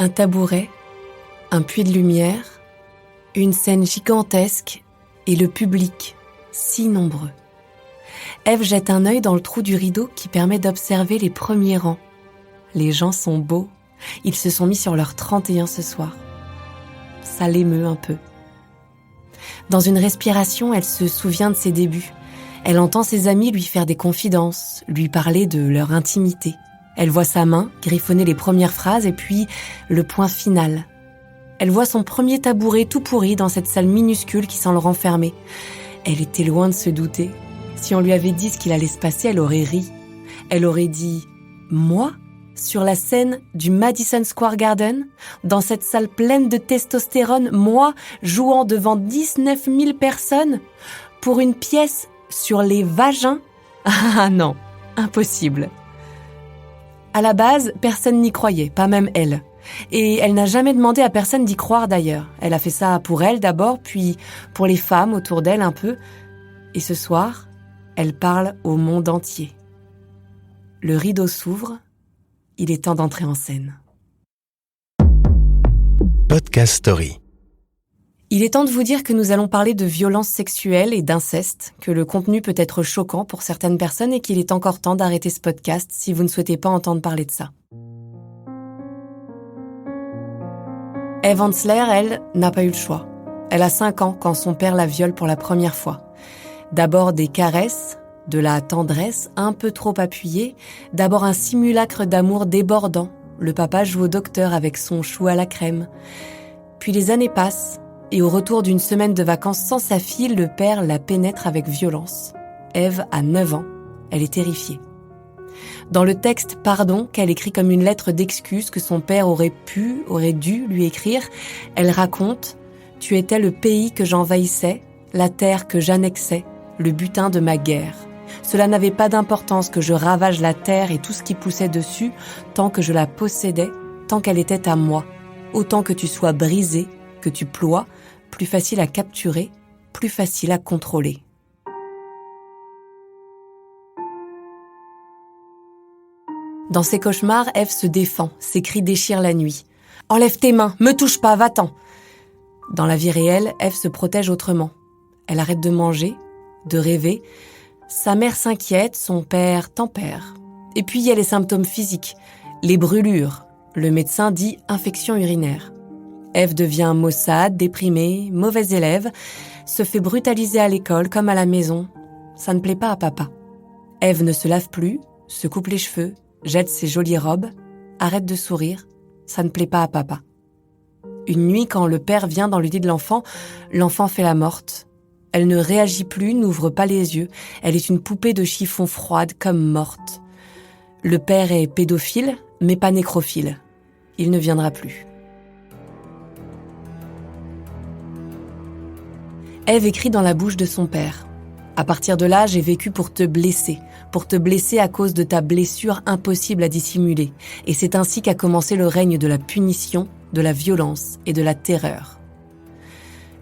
Un tabouret, un puits de lumière, une scène gigantesque et le public, si nombreux. Ève jette un œil dans le trou du rideau qui permet d'observer les premiers rangs. Les gens sont beaux, ils se sont mis sur leur 31 ce soir. Ça l'émeut un peu. Dans une respiration, elle se souvient de ses débuts. Elle entend ses amis lui faire des confidences, lui parler de leur intimité. Elle voit sa main griffonner les premières phrases et puis le point final. Elle voit son premier tabouret tout pourri dans cette salle minuscule qui sent le renfermer. Elle était loin de se douter. Si on lui avait dit ce qu'il allait se passer, elle aurait ri. Elle aurait dit « Moi ?» sur la scène du Madison Square Garden, dans cette salle pleine de testostérone, moi jouant devant 19 000 personnes pour une pièce sur les vagins. Ah non, impossible. À la base, personne n'y croyait, pas même elle. Et elle n'a jamais demandé à personne d'y croire d'ailleurs. Elle a fait ça pour elle d'abord, puis pour les femmes autour d'elle un peu. Et ce soir, elle parle au monde entier. Le rideau s'ouvre. Il est temps d'entrer en scène. Podcast Story. Il est temps de vous dire que nous allons parler de violences sexuelles et d'inceste, que le contenu peut être choquant pour certaines personnes et qu'il est encore temps d'arrêter ce podcast si vous ne souhaitez pas entendre parler de ça. Ève Ensler, elle, n'a pas eu le choix. Elle a 5 ans quand son père la viole pour la première fois. D'abord des caresses, de la tendresse un peu trop appuyée, d'abord un simulacre d'amour débordant. Le papa joue au docteur avec son chou à la crème. Puis les années passent, et au retour d'une semaine de vacances sans sa fille, le père la pénètre avec violence. Ève a 9 ans, elle est terrifiée. Dans le texte « Pardon » qu'elle écrit comme une lettre d'excuse que son père aurait dû lui écrire, elle raconte « Tu étais le pays que j'envahissais, la terre que j'annexais, le butin de ma guerre. Cela n'avait pas d'importance que je ravage la terre et tout ce qui poussait dessus, tant que je la possédais, tant qu'elle était à moi. Autant que tu sois brisé, que tu ploies, plus facile à capturer, plus facile à contrôler. » Dans ses cauchemars, Ève se défend, ses cris déchirent la nuit. « Enlève tes mains, me touche pas, va-t'en !» Dans la vie réelle, Ève se protège autrement. Elle arrête de manger, de rêver. Sa mère s'inquiète, son père tempère. Et puis il y a les symptômes physiques, les brûlures. Le médecin dit infection urinaire. Ève devient maussade, déprimée, mauvaise élève, se fait brutaliser à l'école comme à la maison. Ça ne plaît pas à papa. Ève ne se lave plus, se coupe les cheveux, jette ses jolies robes, arrête de sourire. Ça ne plaît pas à papa. Une nuit, quand le père vient dans le lit de l'enfant fait la morte. Elle ne réagit plus, n'ouvre pas les yeux. Elle est une poupée de chiffon froide, comme morte. Le père est pédophile, mais pas nécrophile. Il ne viendra plus. Ève écrit dans la bouche de son père. « À partir de là, j'ai vécu pour te blesser à cause de ta blessure impossible à dissimuler. Et c'est ainsi qu'a commencé le règne de la punition, de la violence et de la terreur. »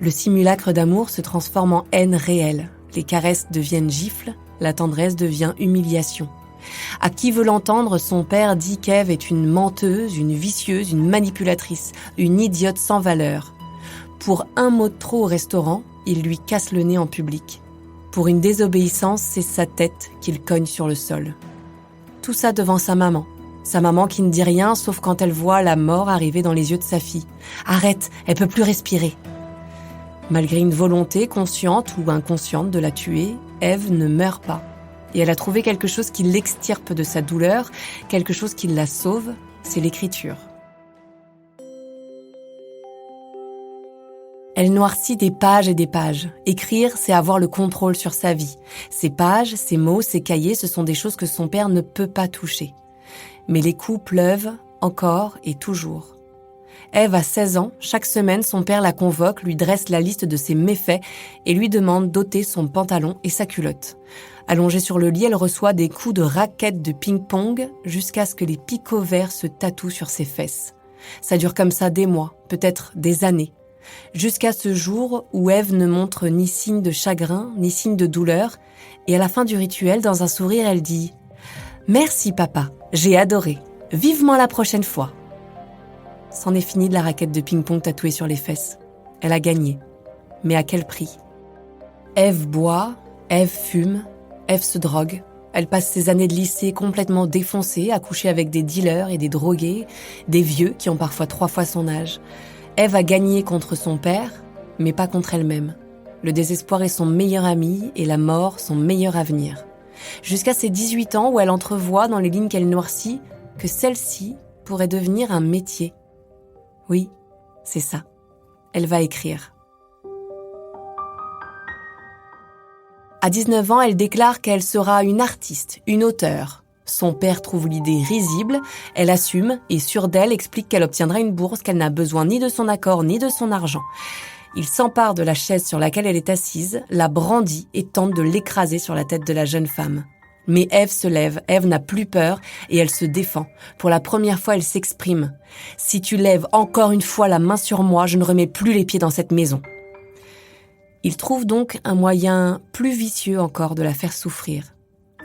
Le simulacre d'amour se transforme en haine réelle. Les caresses deviennent gifles, la tendresse devient humiliation. À qui veut l'entendre, son père dit qu'Ève est une menteuse, une vicieuse, une manipulatrice, une idiote sans valeur. Pour un mot de trop au restaurant, il lui casse le nez en public. Pour une désobéissance, c'est sa tête qu'il cogne sur le sol. Tout ça devant sa maman qui ne dit rien sauf quand elle voit la mort arriver dans les yeux de sa fille. « Arrête, elle peut plus respirer !» Malgré une volonté consciente ou inconsciente de la tuer, Ève ne meurt pas. Et elle a trouvé quelque chose qui l'extirpe de sa douleur, quelque chose qui la sauve, c'est l'écriture. Elle noircit des pages et des pages. Écrire, c'est avoir le contrôle sur sa vie. Ces pages, ces mots, ces cahiers, ce sont des choses que son père ne peut pas toucher. Mais les coups pleuvent, encore et toujours. Ève a 16 ans, chaque semaine, son père la convoque, lui dresse la liste de ses méfaits et lui demande d'ôter son pantalon et sa culotte. Allongée sur le lit, elle reçoit des coups de raquette de ping-pong jusqu'à ce que les picots verts se tatouent sur ses fesses. Ça dure comme ça des mois, peut-être des années. Jusqu'à ce jour où Ève ne montre ni signe de chagrin, ni signe de douleur, et à la fin du rituel, dans un sourire, elle dit « Merci papa, j'ai adoré, vivement la prochaine fois ». c'en est fini de la raquette de ping-pong tatouée sur les fesses. Elle a gagné. Mais à quel prix ? Ève boit, Ève fume, Ève se drogue. Elle passe ses années de lycée complètement défoncée, à coucher avec des dealers et des drogués, des vieux qui ont parfois 3 fois son âge. Ève a gagné contre son père, mais pas contre elle-même. Le désespoir est son meilleur ami et la mort son meilleur avenir. Jusqu'à ses 18 ans où elle entrevoit dans les lignes qu'elle noircit que celle-ci pourrait devenir un métier. Oui, c'est ça. Elle va écrire. À 19 ans, elle déclare qu'elle sera une artiste, une auteure. Son père trouve l'idée risible, elle assume et sûre d'elle explique qu'elle obtiendra une bourse, qu'elle n'a besoin ni de son accord ni de son argent. Il s'empare de la chaise sur laquelle elle est assise, la brandit et tente de l'écraser sur la tête de la jeune femme. Mais Ève se lève, Ève n'a plus peur et elle se défend. Pour la première fois, elle s'exprime. « Si tu lèves encore une fois la main sur moi, je ne remets plus les pieds dans cette maison. » Il trouve donc un moyen plus vicieux encore de la faire souffrir.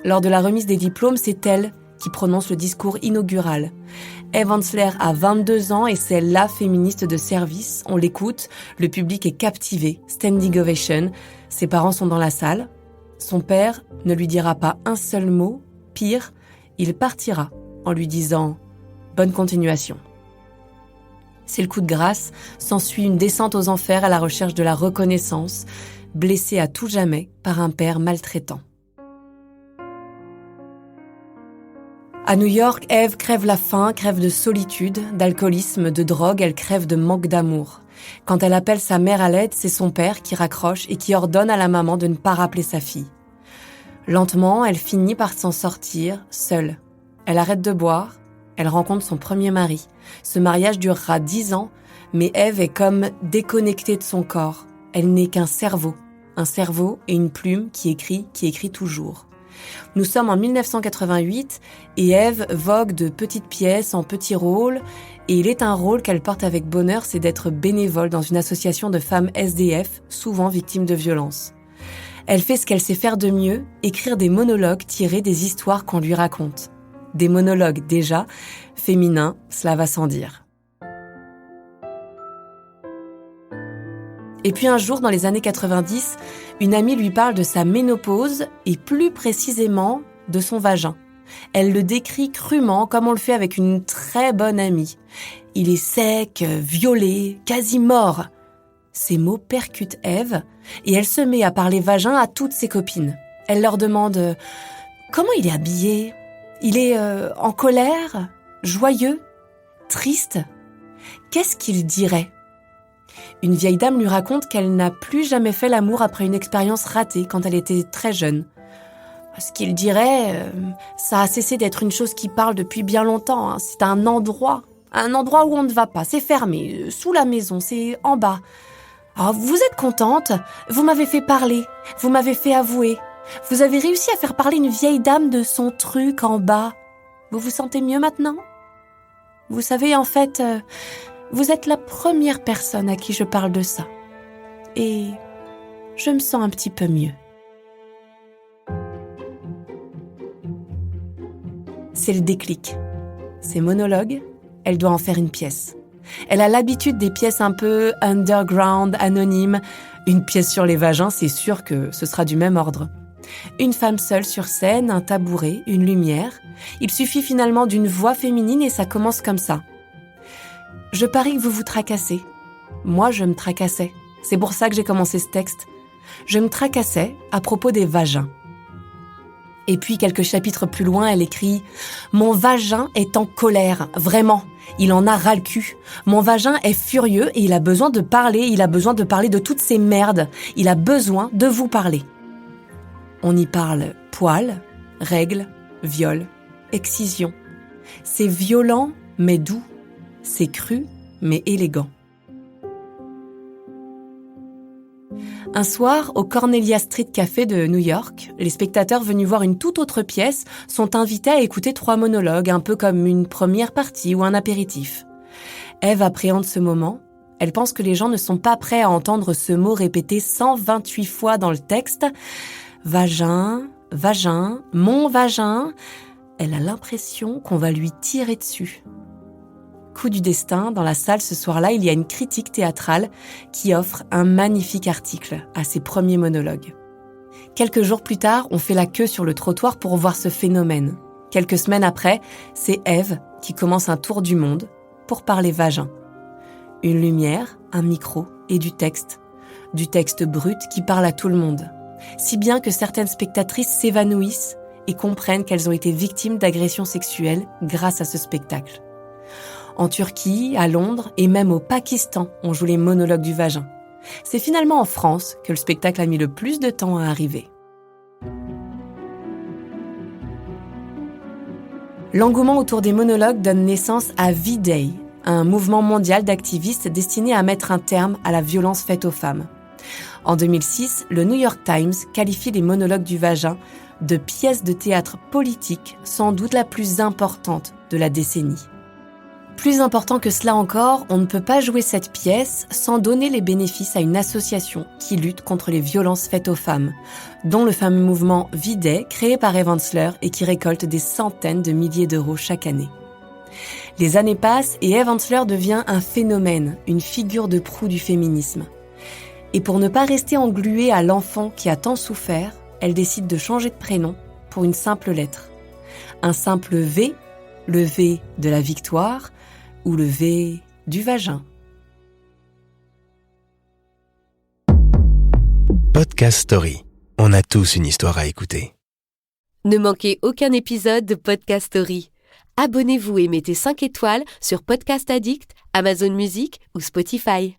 Lors de la remise des diplômes, c'est elle qui prononce le discours inaugural. Ève Ensler a 22 ans et c'est la féministe de service. On l'écoute, le public est captivé, standing ovation. Ses parents sont dans la salle. Son père ne lui dira pas un seul mot. Pire, il partira en lui disant « bonne continuation ». C'est le coup de grâce, s'ensuit une descente aux enfers à la recherche de la reconnaissance, blessée à tout jamais par un père maltraitant. À New York, Ève crève la faim, crève de solitude, d'alcoolisme, de drogue, elle crève de manque d'amour. Quand elle appelle sa mère à l'aide, c'est son père qui raccroche et qui ordonne à la maman de ne pas rappeler sa fille. Lentement, elle finit par s'en sortir, seule. Elle arrête de boire, elle rencontre son premier mari. Ce mariage durera 10 ans, mais Ève est comme déconnectée de son corps. Elle n'est qu'un cerveau et une plume qui écrit toujours. Nous sommes en 1988 et Ève vogue de petites pièces en petits rôles et il est un rôle qu'elle porte avec bonheur, c'est d'être bénévole dans une association de femmes SDF, souvent victimes de violences. Elle fait ce qu'elle sait faire de mieux, écrire des monologues tirés des histoires qu'on lui raconte. Des monologues déjà, féminins, cela va sans dire. Et puis un jour, dans les années 90, une amie lui parle de sa ménopause et plus précisément de son vagin. Elle le décrit crûment comme on le fait avec une très bonne amie. Il est sec, violet, quasi mort. Ces mots percutent Ève et elle se met à parler vagin à toutes ses copines. Elle leur demande « Comment il est habillé ? Il est en colère ? Joyeux ? Triste ? Qu'est-ce qu'il dirait ?» Une vieille dame lui raconte qu'elle n'a plus jamais fait l'amour après une expérience ratée quand elle était très jeune. Ce qu'il dirait, ça a cessé d'être une chose qui parle depuis bien longtemps. Hein. C'est un endroit où on ne va pas. C'est fermé, sous la maison, c'est en bas. Oh, vous êtes contente ? Vous m'avez fait parler, vous m'avez fait avouer. Vous avez réussi à faire parler une vieille dame de son truc en bas. Vous vous sentez mieux maintenant ? Vous savez, en fait, vous êtes la première personne à qui je parle de ça. Et je me sens un petit peu mieux. C'est le déclic. Ces monologues, elle doit en faire une pièce. Elle a l'habitude des pièces un peu underground, anonymes. Une pièce sur les vagins, c'est sûr que ce sera du même ordre. Une femme seule sur scène, un tabouret, une lumière. Il suffit finalement d'une voix féminine et ça commence comme ça. Je parie que vous vous tracassez. Moi, je me tracassais. C'est pour ça que j'ai commencé ce texte. Je me tracassais à propos des vagins. Et puis, quelques chapitres plus loin, elle écrit « Mon vagin est en colère, vraiment. Il en a ras le cul. Mon vagin est furieux et il a besoin de parler. Il a besoin de parler de toutes ces merdes. Il a besoin de vous parler. » On y parle poils, règles, viol, excision. C'est violent, mais doux. C'est cru, mais élégant. Un soir, au Cornelia Street Café de New York, les spectateurs venus voir une toute autre pièce sont invités à écouter 3 monologues, un peu comme une première partie ou un apéritif. Ève appréhende ce moment. Elle pense que les gens ne sont pas prêts à entendre ce mot répété 128 fois dans le texte. Vagin, vagin, mon vagin. Elle a l'impression qu'on va lui tirer dessus. Coup du destin, dans la salle ce soir-là, il y a une critique théâtrale qui offre un magnifique article à ses premiers monologues. Quelques jours plus tard, on fait la queue sur le trottoir pour voir ce phénomène. Quelques semaines après, c'est Ève qui commence un tour du monde pour parler vagin. Une lumière, un micro et du texte. Du texte brut qui parle à tout le monde. Si bien que certaines spectatrices s'évanouissent et comprennent qu'elles ont été victimes d'agressions sexuelles grâce à ce spectacle. En Turquie, à Londres et même au Pakistan, on joue les monologues du vagin. C'est finalement en France que le spectacle a mis le plus de temps à arriver. L'engouement autour des monologues donne naissance à V-Day, un mouvement mondial d'activistes destiné à mettre un terme à la violence faite aux femmes. En 2006, le New York Times qualifie les monologues du vagin de pièce de théâtre politique, sans doute la plus importante de la décennie. Plus important que cela encore, on ne peut pas jouer cette pièce sans donner les bénéfices à une association qui lutte contre les violences faites aux femmes, dont le fameux mouvement V-Day créé par Eve Ensler et qui récolte des centaines de milliers d'euros chaque année. Les années passent et Eve Ensler devient un phénomène, une figure de proue du féminisme. Et pour ne pas rester engluée à l'enfant qui a tant souffert, elle décide de changer de prénom pour une simple lettre. Un simple V, le V de la victoire ou le V du vagin. Podcast Story. On a tous une histoire à écouter. Ne manquez aucun épisode de Podcast Story. Abonnez-vous et mettez 5 étoiles sur Podcast Addict, Amazon Music ou Spotify.